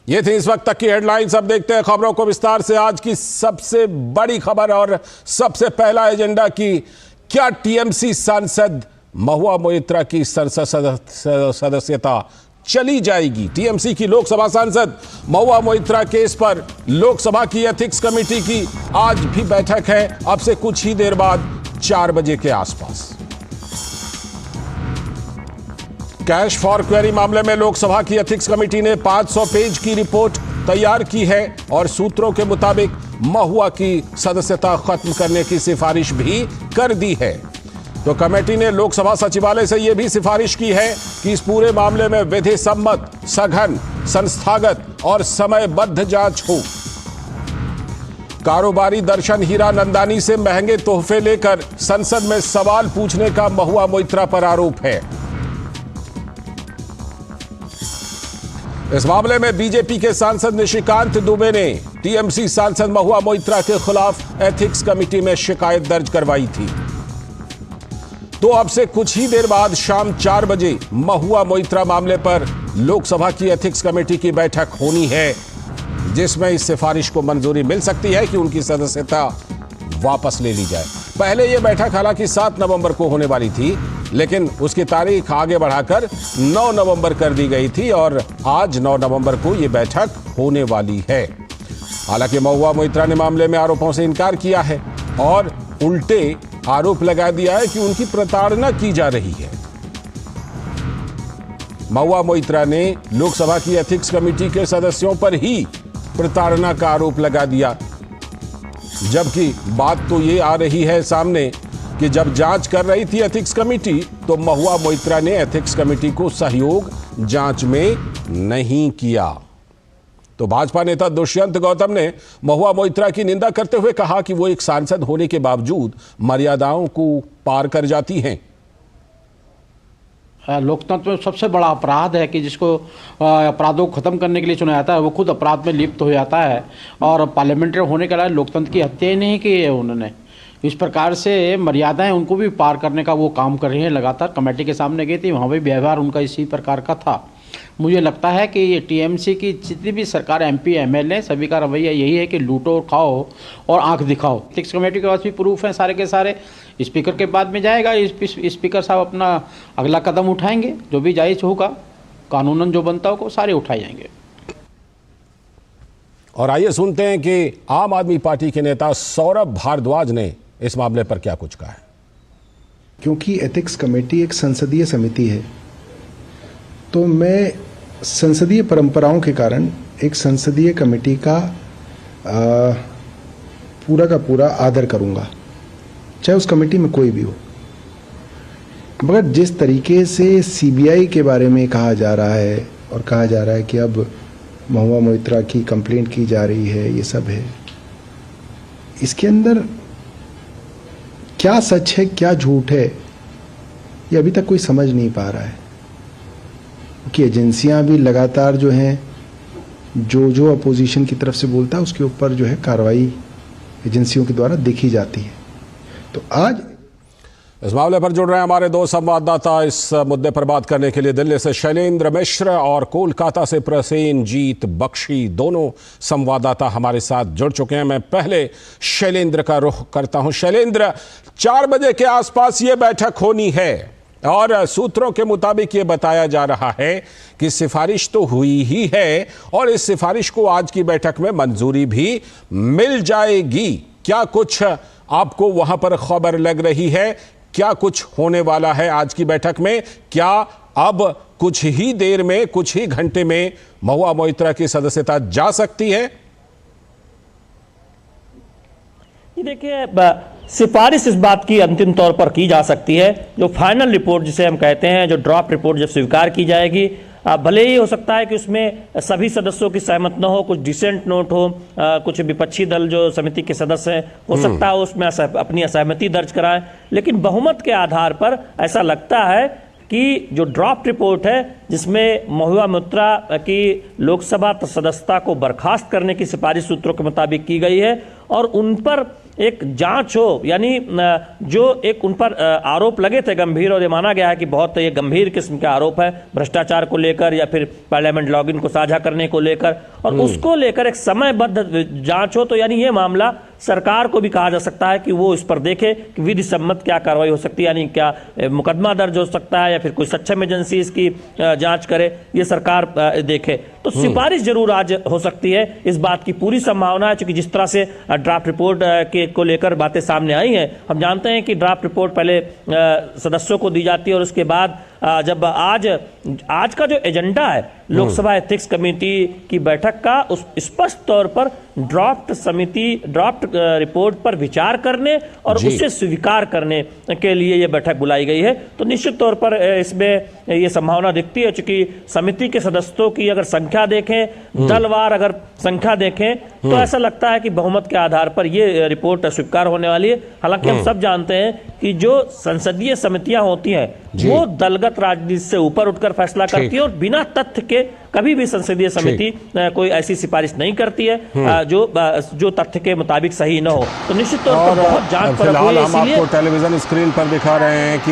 ये थी इस वक्त तक की हेडलाइंस। अब देखते हैं खबरों को विस्तार से। आज की सबसे बड़ी खबर और सबसे पहला एजेंडा की क्या टीएमसी सांसद महुआ मोइत्रा की संसद सदस्यता चली जाएगी। टीएमसी की लोकसभा सांसद महुआ मोइत्रा केस पर लोकसभा की एथिक्स कमेटी की आज भी बैठक है। अब से कुछ ही देर बाद 4 बजे के आसपास। कैश फॉर क्वेरी मामले में लोकसभा की एथिक्स कमेटी ने 500 पेज की रिपोर्ट तैयार की है और सूत्रों के मुताबिक महुआ की सदस्यता खत्म करने की सिफारिश भी कर दी है। तो कमेटी ने लोकसभा सचिवालय से यह भी सिफारिश की है कि इस पूरे मामले में विधि सम्मत, सघन, संस्थागत और समयबद्ध जांच हो। कारोबारी दर्शन हीरानंदानी से महंगे तोहफे लेकर संसद में सवाल पूछने का महुआ मोइत्रा पर आरोप है। इस मामले में बीजेपी के सांसद निशिकांत दुबे ने टीएमसी सांसद महुआ मोइत्रा के खिलाफ एथिक्स कमेटी में शिकायत दर्ज करवाई थी। तो अब से कुछ ही देर बाद शाम 4 बजे महुआ मोइत्रा मामले पर लोकसभा की एथिक्स कमेटी की बैठक होनी है, जिसमें इस सिफारिश को मंजूरी मिल सकती है कि उनकी सदस्यता वापस ले ली जाए। पहले यह बैठक हालांकि 7 नवंबर को होने वाली थी, लेकिन उसकी तारीख आगे बढ़ाकर 9 नवंबर कर दी गई थी और आज 9 नवंबर को यह बैठक होने वाली है। हालांकि महुआ मोइत्रा ने मामले में आरोपों से इनकार किया है और उल्टे आरोप लगा दिया है कि उनकी प्रताड़ना की जा रही है। महुआ मोइत्रा ने लोकसभा की एथिक्स कमेटी के सदस्यों पर ही प्रताड़ना का आरोप लगा दिया, जबकि बात तो ये आ रही है सामने कि जब जांच कर रही थी एथिक्स कमेटी तो महुआ मोइत्रा ने एथिक्स कमेटी को सहयोग जांच में नहीं किया। तो भाजपा नेता दुष्यंत गौतम ने महुआ मोइत्रा की निंदा करते हुए कहा कि वो एक सांसद होने के बावजूद मर्यादाओं को पार कर जाती हैं। लोकतंत्र में सबसे बड़ा अपराध है कि जिसको अपराधों को खत्म करने के लिए चुना जाता है वो खुद अपराध में लिप्त हो जाता है। और पार्लियामेंट्री होने के लिए लोकतंत्र की हत्या ही नहीं की है उन्होंने। इस प्रकार से मर्यादाएं उनको भी पार करने का वो काम कर रही हैं। लगातार कमेटी के सामने गई थी, वहाँ भी व्यवहार उनका इसी प्रकार का था। मुझे लगता है कि ये टीएमसी की जितनी भी सरकार एमपी एमएलए सभी का रवैया यही है कि लूटो खाओ और आंख दिखाओ। एथिक्स कमेटी के पास भी प्रूफ हैं सारे के सारे। स्पीकर के बाद में जाएगा, स्पीकर साहब अपना अगला कदम उठाएंगे, जो भी जायज़ होगा कानूनन जो बनता होगा सारे उठाए जाएंगे। और आइए सुनते हैं कि आम आदमी पार्टी के नेता सौरभ भारद्वाज ने इस मामले पर क्या कुछ कहा है। क्योंकि एथिक्स कमेटी एक संसदीय समिति है, तो मैं संसदीय परंपराओं के कारण एक संसदीय कमेटी का पूरा का पूरा आदर करूंगा, चाहे उस कमेटी में कोई भी हो। मगर जिस तरीके से सीबीआई के बारे में कहा जा रहा है और कहा जा रहा है कि अब महुआ मोइत्रा की कंप्लेंट की जा रही है, ये सब है, इसके अंदर क्या सच है क्या झूठ है ये अभी तक कोई समझ नहीं पा रहा है। कि एजेंसियां भी लगातार जो हैं जो अपोजिशन की तरफ से बोलता है उसके ऊपर जो है कार्रवाई एजेंसियों के द्वारा देखी जाती है। तो आज इस मामले पर जुड़ रहे हैं हमारे 2 संवाददाता इस मुद्दे पर बात करने के लिए। दिल्ली से शैलेंद्र मिश्र और कोलकाता से प्रसेनजीत बख्शी, दोनों संवाददाता हमारे साथ जुड़ चुके हैं। मैं पहले शैलेंद्र का रुख करता हूं। शैलेंद्र, 4 बजे के आसपास ये बैठक होनी है और सूत्रों के मुताबिक ये बताया जा रहा है कि सिफारिश तो हुई ही है और इस सिफारिश को आज की बैठक में मंजूरी भी मिल जाएगी। क्या कुछ आपको वहां पर खबर लग रही है? क्या कुछ होने वाला है आज की बैठक में? क्या अब कुछ ही देर में, कुछ ही घंटे में महुआ मोइत्रा की सदस्यता जा सकती है? देखिए, सिफारिश इस बात की अंतिम तौर पर की जा सकती है, जो फाइनल रिपोर्ट जिसे हम कहते हैं, जो ड्राफ्ट रिपोर्ट जब स्वीकार की जाएगी, भले ही हो सकता है कि उसमें सभी सदस्यों की सहमत न हो, कुछ डिसेंट नोट हो, कुछ विपक्षी दल जो समिति के सदस्य हैं हो सकता है उसमें अपनी असहमति दर्ज कराएं, लेकिन बहुमत के आधार पर ऐसा लगता है कि जो ड्राफ्ट रिपोर्ट है जिसमें महुआ मोइत्रा की लोकसभा सदस्यता को बर्खास्त करने की सिफारिश सूत्रों के मुताबिक की गई है और उन पर एक जांच हो, यानी जो एक उन पर आरोप लगे थे गंभीर, और ये माना गया है कि बहुत ये गंभीर किस्म के आरोप है भ्रष्टाचार को लेकर या फिर पार्लियामेंट लॉगिन को साझा करने को लेकर, और उसको लेकर एक समयबद्ध जांच हो, तो यानी ये मामला सरकार को भी कहा जा सकता है कि वो इस पर देखे कि विधि सम्मत क्या कार्रवाई हो सकती है, यानी क्या मुकदमा दर्ज हो सकता है या फिर कोई सक्षम एजेंसी इसकी जांच करे, ये सरकार देखे। तो सिफारिश जरूर आज हो सकती है, इस बात की पूरी संभावना है, क्योंकि जिस तरह से ड्राफ्ट रिपोर्ट के को लेकर बातें सामने आई हैं, हम जानते हैं कि ड्राफ्ट रिपोर्ट पहले सदस्यों को दी जाती है और उसके बाद जब आज का जो एजेंडा है लोकसभा एथिक्स कमेटी की बैठक का, उस स्पष्ट तौर पर ड्राफ्ट रिपोर्ट पर विचार करने और उसे स्वीकार करने के लिए यह बैठक बुलाई गई है। तो निश्चित तौर पर इसमें ये संभावना दिखती है, चूंकि समिति के सदस्यों की अगर संख्या देखें, दलवार अगर संख्या देखें, तो ऐसा लगता है कि बहुमत के आधार पर ये रिपोर्ट स्वीकार होने वाली है। हालांकि हम सब जानते हैं कि जो संसदीय समितियां होती हैं वो दलगत राजनीति से ऊपर उठकर फैसला करती है और बिना तथ्य के कभी भी संसदीय समिति कोई ऐसी सिफारिश नहीं करती है जो तथ्य के मुताबिक सही न हो। तो निश्चित तौर पर बहुत जांच परख हुई है, हम आपको टेलीविजन स्क्रीन पर दिखा रहे हैं कि